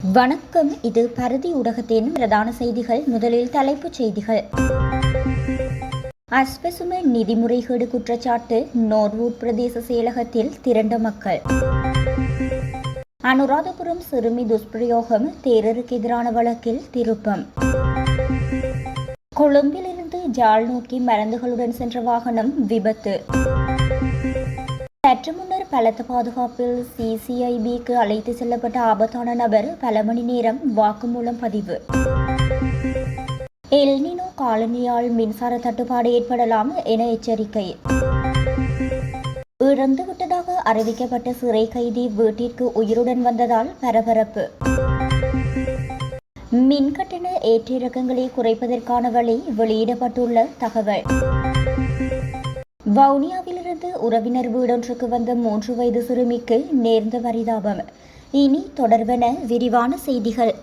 வணக்கம். இது பரதி ஊடகத்தின் பிரதான செய்திகள். முதலில் தலைப்புச் செய்திகள். அஸ்வசும நிதி முறைகேடு குற்றச்சாட்டு. நோர்வூட் பிரதேச செயலகத்தில் திரண்ட மக்கள். அனுராதபுரம் சிறுமி துஷ்பிரயோகம். தேரருக்கு எதிரான வழக்கில் திருப்பம். கொழும்பிலிருந்து ஜாழ் நோக்கி மருந்துகளுடன் சென்ற வாகனம் விபத்து. சற்று முன்னர் பலத்த பாதுகாப்பில் சிசிஐபிக்கு அழைத்து செல்லப்பட்ட ஆபத்தான நபர் பல மணி நேரம் வாக்குமூலம் பதிவு. எல்னினோ காலனியால் மின்சார தட்டுப்பாடு ஏற்படலாம் என எச்சரிக்கை. இறந்துவிட்டதாக அறிவிக்கப்பட்ட சிறை கைதி வீட்டிற்கு உயிருடன் வந்ததால் பரபரப்பு. மின்கட்டண ஏற்றிறக்கங்களை குறைப்பதற்கான வழி வெளியிடப்பட்டுள்ள தகவல். வவுனியாவிலிருந்து உறவினர் வீடொன்றுக்கு வந்த 3 வயது சிறுமிக்கு நேர்ந்த பரிதாபம். இனி தொடர்பென விரிவான செய்திகள்.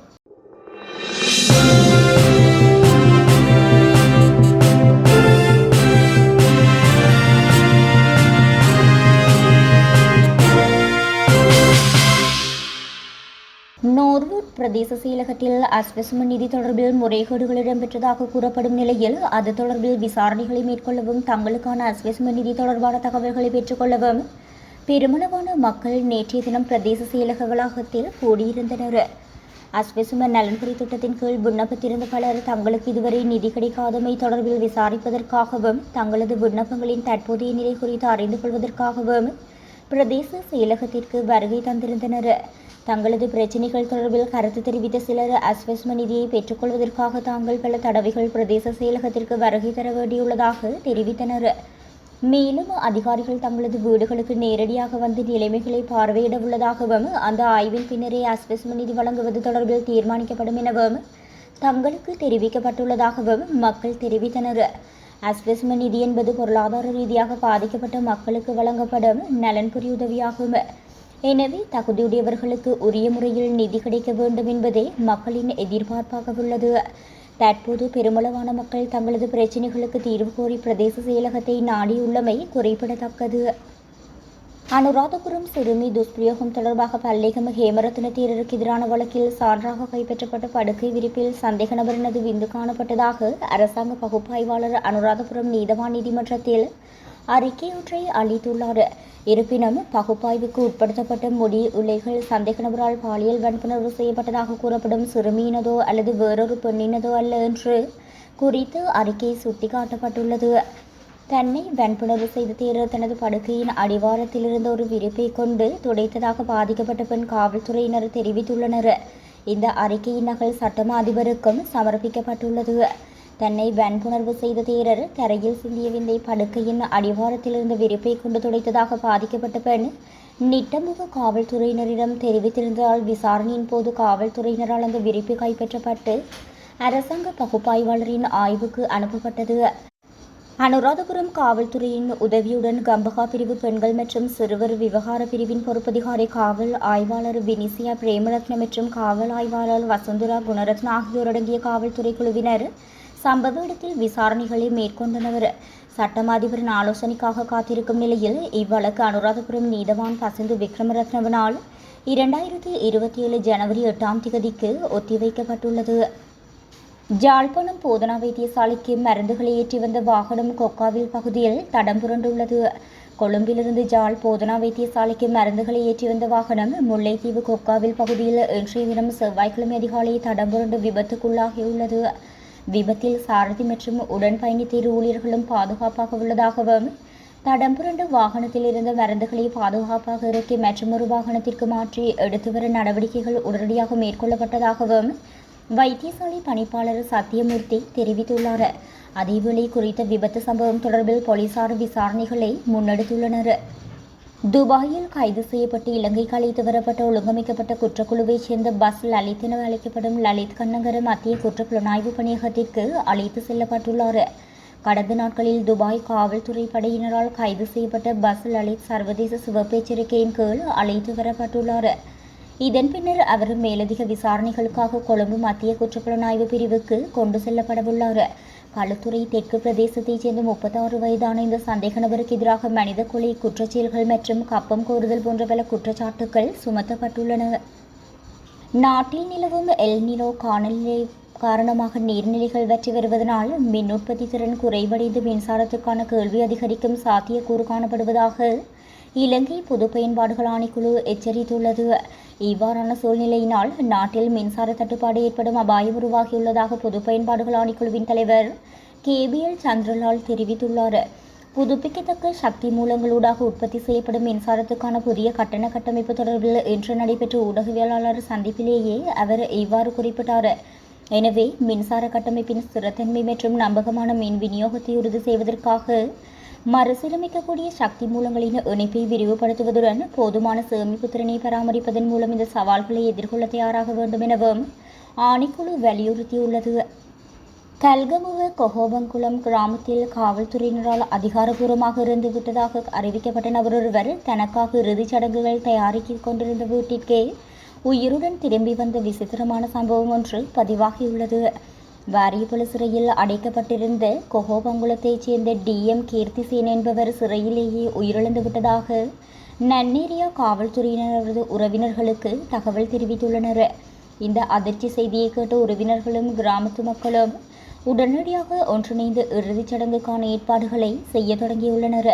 நோர்வூட் பிரதேச செயலகத்தில் அஸ்வசும நிதி தொடர்பில் முறைகேடுகள் இடம்பெற்றதாக கூறப்படும் நிலையில் அது தொடர்பில் விசாரணைகளை மேற்கொள்ளவும் தங்களுக்கான அஸ்வசும நிதி தொடர்பான தகவல்களை பெற்றுக்கொள்ளவும் பெருமளவான மக்கள் நேற்றைய தினம் பிரதேச செயலக வளாகத்தில் கூடியிருந்தனர். அஸ்வசும நலன்புரி திட்டத்தின் கீழ் விண்ணப்பித்திருந்த பலர் தங்களுக்கு இதுவரை நிதி கிடைக்காதமை தொடர்பில் விசாரிப்பதற்காகவும் தங்களது விண்ணப்பங்களின் தற்போதைய நிலை குறித்து அறிந்து கொள்வதற்காகவும் பிரதேச செயலகத்திற்கு வருகை தந்திருந்தனர். தங்களது பிரச்சினைகள் தொடர்பில் கருத்து தெரிவித்த சிலர் அஸ்வசும நிதியை பெற்றுக்கொள்வதற்காக தாங்கள் பல தடவைகள் பிரதேச செயலகத்திற்கு வருகை தர வேண்டியுள்ளதாக தெரிவித்தனர். மேலும் அதிகாரிகள் தங்களது வீடுகளுக்கு நேரடியாக வந்து நிலைமைகளை பார்வையிட உள்ளதாகவும் அந்த ஆய்வின் பின்னரே அஸ்வசும நிதி வழங்குவது தொடர்பில் தீர்மானிக்கப்படும் எனவும் தங்களுக்கு தெரிவிக்கப்பட்டுள்ளதாகவும் மக்கள் தெரிவித்தனர். அஸ்வசும நிதி என்பது பொருளாதார ரீதியாக பாதிக்கப்பட்ட மக்களுக்கு வழங்கப்படும் நலன்புரி உதவியாகும். எனவே தகுதியுடையவர்களுக்கு உரிய முறையில் நிதி கிடைக்க வேண்டும் என்பதே மக்களின் எதிர்பார்ப்பாக உள்ளது. தற்போது பெருமளவான மக்கள் தங்களது பிரச்சினைகளுக்கு தீர்வு கோரி பிரதேச செயலகத்தை நாடியுள்ளமை குறிப்பிடத்தக்கது. அனுராதபுரம் சிறுமி துஷ்பிரயோகம் தொடர்பாக பல்லேகம ஹேமரத்ன தேரருக்கு எதிரான வழக்கில் சான்றாக கைப்பற்றப்பட்ட படுக்கை விரிப்பில் சந்தேக நபரினது விந்து காணப்பட்டதாக அரசாங்க பகுப்பாய்வாளர் அனுராதபுரம் நீதவான் நீதிமன்றத்தில் அறிக்கையொன்றை அளித்துள்ளார். இருப்பினும் பகுப்பாய்வுக்கு உட்படுத்தப்பட்ட முடி உலைகள் சந்தேக நபரால் பாலியல் வன்புணர்வு செய்யப்பட்டதாக கூறப்படும் சிறுமியினதோ அல்லது வேறொரு பெண்ணினதோ அல்ல என்று குறித்து அறிக்கை சுட்டிக்காட்டப்பட்டுள்ளது. தன்னை வன்புணர்வு செய்த தேரர் தனது படுக்கையின் அடிவாரத்தில் இருந்த ஒரு விரிப்பை கொண்டு துடைத்ததாக பாதிக்கப்பட்ட பெண் காவல்துறையினர் தெரிவித்துள்ளனர். இந்த அறிக்கையின் நகல் சட்டமா அதிபருக்கும் சமர்ப்பிக்கப்பட்டுள்ளது. தன்னை வன்புணர்வு செய்த தேரர் தரையில் சிந்திய விந்தை படுக்கையின் அடிவாரத்தில் இருந்த விரிப்பை கொண்டு துடைத்ததாக பாதிக்கப்பட்ட பெண் நிட்டமுக காவல்துறையினரிடம் தெரிவித்திருந்ததால் விசாரணையின் போது காவல்துறையினரால் அந்த விரிப்பு கைப்பற்றப்பட்டு அரசாங்க பகுப்பாய்வாளரின் ஆய்வுக்கு அனுப்பப்பட்டது. அனுராதபுரம் காவல்துறையின் உதவியுடன் கம்பகா பிரிவு பெண்கள் மற்றும் சிறுவர் விவகார பிரிவின் பொறுப்பதிகாரி காவல் ஆய்வாளர் வினிசியா பிரேமரத்ன மற்றும் காவல் ஆய்வாளர் வசுந்தரா குணரத்ன ஆகியோரடங்கிய காவல்துறை குழுவினர் சம்பவ இடத்தில் விசாரணைகளை மேற்கொண்டனர். சட்டம் அதிபரின் ஆலோசனைக்காக காத்திருக்கும் நிலையில் இவ்வழக்கு அனுராதபுரம் நீதவான் பசிந்து விக்ரமரத்னவனால் 2027 ஜனவரி 8ஆம் தேதிக்கு ஒத்திவைக்கப்பட்டுள்ளது. ஜாழ்ப்பாணம் போதனா வைத்தியசாலைக்கு மருந்துகளை ஏற்றி வந்த வாகனம் கொக்காவில் பகுதியில் தடம் புரண்டுள்ளது. கொழும்பிலிருந்து ஜாழ் போதனா வைத்தியசாலைக்கு மருந்துகளை ஏற்றி வந்த வாகனம் முல்லைத்தீவு கொக்காவில் பகுதியில் இன்றைய தினம் செவ்வாய்க்கிழமை அதிகாலை தடம் புரண்டு விபத்துக்குள்ளாகியுள்ளது. விபத்தில் சாரதி மற்றும் உடன் பயணித்த இரு ஊழியர்களும் பாதுகாப்பாக உள்ளதாகவும் தடம் புரண்டு வாகனத்தில் இருந்த மருந்துகளை பாதுகாப்பாக இறக்கி மற்றொரு வாகனத்திற்கு மாற்றி எடுத்து வர நடவடிக்கைகள் உடனடியாக மேற்கொள்ளப்பட்டதாகவும் வைத்தியசாலை பணிப்பாளர் சத்தியமூர்த்தி தெரிவித்துள்ளார். அதேவேளை குறித்த விபத்து சம்பவம் தொடர்பில் போலீசார் விசாரணைகளை முன்னெடுத்துள்ளனர். துபாயில் கைது செய்யப்பட்டு இலங்கைக்கு அழைத்து வரப்பட்ட ஒழுங்கமைக்கப்பட்ட குற்றக்குழுவைச் சேர்ந்த பஸ் லலித் என அழைக்கப்படும் லலித் கண்ணங்கர மத்திய குற்றப்புலனாய்வு பணியகத்திற்கு அழைத்து செல்லப்பட்டுள்ளார். கடந்த நாட்களில் துபாய் காவல்துறை படையினரால் கைது செய்யப்பட்ட பஸ் லலித் சர்வதேச சிவப்பு எச்சரிக்கையின் கீழ் அழைத்து வரப்பட்டுள்ளார். இதன் பின்னர் அவர் மேலதிக விசாரணைகளுக்காக கொழும்பு மத்திய குற்றப்புலனாய்வு பிரிவுக்கு கொண்டு செல்லப்படவுள்ளார். களுத்துறை தெற்கு பிரதேசத்தைச் சேர்ந்த 36 வயதான இந்த சந்தேக நபருக்கு எதிராக மனித கொலை குற்றச்செயல்கள் மற்றும் கப்பம் கோருதல் போன்ற பல குற்றச்சாட்டுகள் சுமத்தப்பட்டுள்ளன. நாட்டில் நிலவும் எல் நினோ காலநிலை காரணமாக நீர்நிலைகள் வற்றி வருவதனால் மின் உற்பத்தி திறன் குறைவடைந்து மின்சாரத்துக்கான கேள்வி அதிகரிக்கும் சாத்தியக்கூறு காணப்படுவதாக இலங்கை பொது பயன்பாடுகள் ஆணைக்குழு எச்சரித்துள்ளது. இவ்வாறான சூழ்நிலையினால் நாட்டில் மின்சார தட்டுப்பாடு ஏற்படும் அபாயம் உருவாகியுள்ளதாக பொது பயன்பாடுகள் ஆணைக்குழுவின் தலைவர் KBL சந்திரலால் தெரிவித்துள்ளார். புதுப்பிக்கத்தக்க சக்தி மூலங்களூடாக உற்பத்தி செய்யப்படும் மின்சாரத்துக்கான புதிய கட்டண கட்டமைப்பு தொடர்பில் இன்று நடைபெற்ற ஊடகவியலாளர் சந்திப்பிலேயே அவர் இவ்வாறு குறிப்பிட்டார். எனவே மின்சார கட்டமைப்பின் ஸ்திரத்தன்மை மற்றும் நம்பகமான மின் விநியோகத்தை உறுதி செய்வதற்காக மறுசீரமைக்கக்கூடிய சக்தி மூலங்களின் இணைப்பை விரிவுபடுத்துவதுடன் போதுமான சேமிப்பு திறனை பராமரிப்பதன் மூலம் இந்த சவால்களை எதிர்கொள்ள தயாராக வேண்டும் எனவும் ஆணைக்குழு வலியுறுத்தியுள்ளது. கல்கமுவ கொஹோபங்குளம் கிராமத்தில் காவல்துறையினரால் அதிகாரப்பூர்வமாக இருந்துவிட்டதாக அறிவிக்கப்பட்ட நபரொருவர் தனக்காக இறுதிச் சடங்குகள் தயாரித்துக் கொண்டிருந்த வீட்டிற்கே உயிருடன் திரும்பி வந்த விசித்திரமான சம்பவம் ஒன்று பதிவாகியுள்ளது. வாரியபுல சிறையில் அடைக்கப்பட்டிருந்த கொஹோபங்குளத்தைச் சேர்ந்த DM கீர்த்திசேன் என்பவர் சிறையிலேயே உயிரிழந்து விட்டதாக நன்னேரியா காவல்துறையினரது உறவினர்களுக்கு தகவல் தெரிவித்துள்ளனர். இந்த அதிர்ச்சி செய்தியை கேட்ட உறவினர்களும் கிராமத்து மக்களும் உடனடியாக ஒன்றிணைந்து இறுதிச் சடங்குக்கான ஏற்பாடுகளை செய்ய தொடங்கியுள்ளனர்.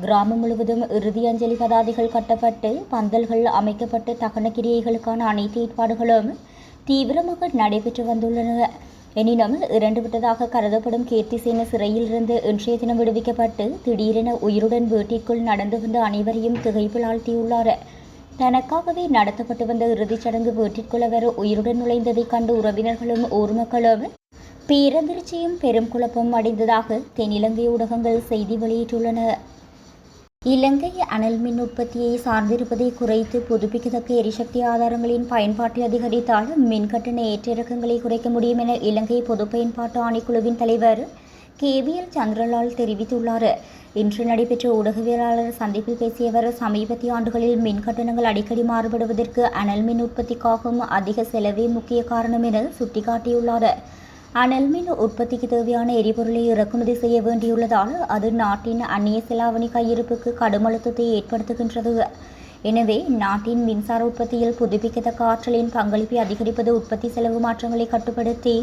கிராமம் முழுவதும் இறுதி அஞ்சலி பதாதைகள் கட்டப்பட்டு பந்தல்கள் அமைக்கப்பட்டு தகன கிரியைகளுக்கான அனைத்து ஏற்பாடுகளும் தீவிரமாக நடைபெற்று வந்துள்ளன. எனினும் இறந்துவிட்டதாக கருதப்படும் கீர்த்திசேன சிறையில் இருந்து இன்றைய தினம் விடுவிக்கப்பட்டு திடீரென உயிருடன் வீட்டிற்குள் நடந்து வந்த அனைவரையும் திகைப்பில் ஆழ்த்தியுள்ளார். தனக்காகவே நடத்தப்பட்டு வந்த இறுதிச் சடங்கு வீட்டிற்குள் அவர் உயிருடன் நுழைந்ததைக் கண்டு உறவினர்களும் ஊர் மக்களும் பேரதிர்ச்சியும் பெரும் குழப்பம் அடைந்ததாக தென்னிலங்கை ஊடகங்கள் செய்தி வெளியிட்டுள்ளன. இலங்கை அனல் மின் உற்பத்தியை சார்ந்திருப்பதை குறைத்து புதுப்பிக்கத்தக்க எரிசக்தி ஆதாரங்களின் பயன்பாட்டை அதிகரித்தால் மின் கட்டண ஏற்ற இறக்கங்களை குறைக்க முடியும் என இலங்கை பொது பயன்பாட்டு ஆணைக்குழுவின் தலைவர் KBL சந்திரலால் தெரிவித்துள்ளார். இன்று நடைபெற்ற ஊடகவியலாளர் சந்திப்பில் பேசிய அவர் சமீபத்திய ஆண்டுகளில் மின் கட்டணங்கள் அடிக்கடி மாறுபடுவதற்கு அனல் மின் உற்பத்திக்காகும் அதிக செலவே முக்கிய காரணம் என சுட்டிக்காட்டியுள்ளார். அனல் மின் உற்பத்திக்கு தேவையான எரிபொருளை இறக்குமதி செய்ய வேண்டியுள்ளதால் அது நாட்டின் அந்நிய செலாவணி கையிருப்புக்கு கடும் அழுத்தத்தை ஏற்படுத்துகின்றது. எனவே நாட்டின் மின்சார உற்பத்தியில் புதுப்பிக்கத்தக்க ஆற்றலின் பங்களிப்பை அதிகரிப்பது உற்பத்தி செலவு மாற்றங்களை கட்டுப்படுத்தி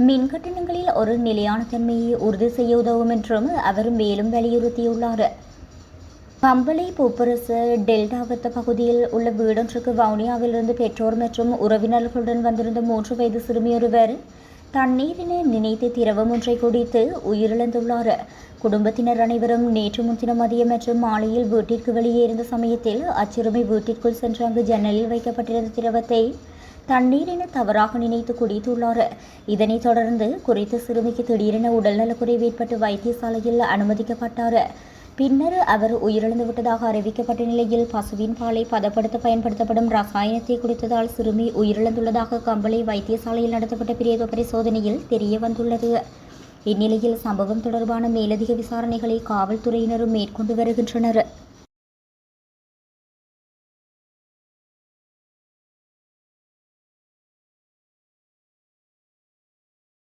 மின் கட்டணங்களில் ஒரு நிலையான தன்மையை உறுதி செய்ய உதவும் என்றும் அவர் மேலும் வலியுறுத்தியுள்ளார். பம்பளை பூப்பரசு டெல்டாவத்த பகுதியில் உள்ள வீடொன்றுக்கு வவுனியாவிலிருந்து பெற்றோர் மற்றும் உறவினர்களுடன் வந்திருந்த 3 வயது சிறுமியொருவர் தண்ணீரினை நினைத்து திரவம் ஒன்றை குடித்து உயிரிழந்துள்ளார். குடும்பத்தினர் அனைவரும் நேற்று முன்தினம் மதியம் மற்றும் மாலையில் வீட்டிற்கு வெளியே இருந்த சமயத்தில் அச்சிறுமி வீட்டிற்குள் சென்று அங்கு ஜன்னலில் வைக்கப்பட்டிருந்த திரவத்தை தண்ணீரென தவறாக நினைத்து குடித்துள்ளார். இதனைத் தொடர்ந்து குறித்த சிறுமிக்கு திடீரென உடல்நலக்குறைவு ஏற்பட்டு வைத்தியசாலையில் அனுமதிக்கப்பட்டார். பின்னர் அவர் உயிரிழந்து விட்டதாக அறிவிக்கப்பட்ட நிலையில் பசுவின் பாலை பதப்படுத்த பயன்படுத்தப்படும் ரசாயனத்தை குடித்ததால் சிறுமி உயிரிழந்துள்ளதாக கம்பளை வைத்தியசாலையில் நடத்தப்பட்ட பிரேத பரிசோதனையில் தெரிய வந்துள்ளது. இந்நிலையில் சம்பவம் தொடர்பான மேலதிக விசாரணைகளை காவல்துறையினரும் மேற்கொண்டு வருகின்றனர்.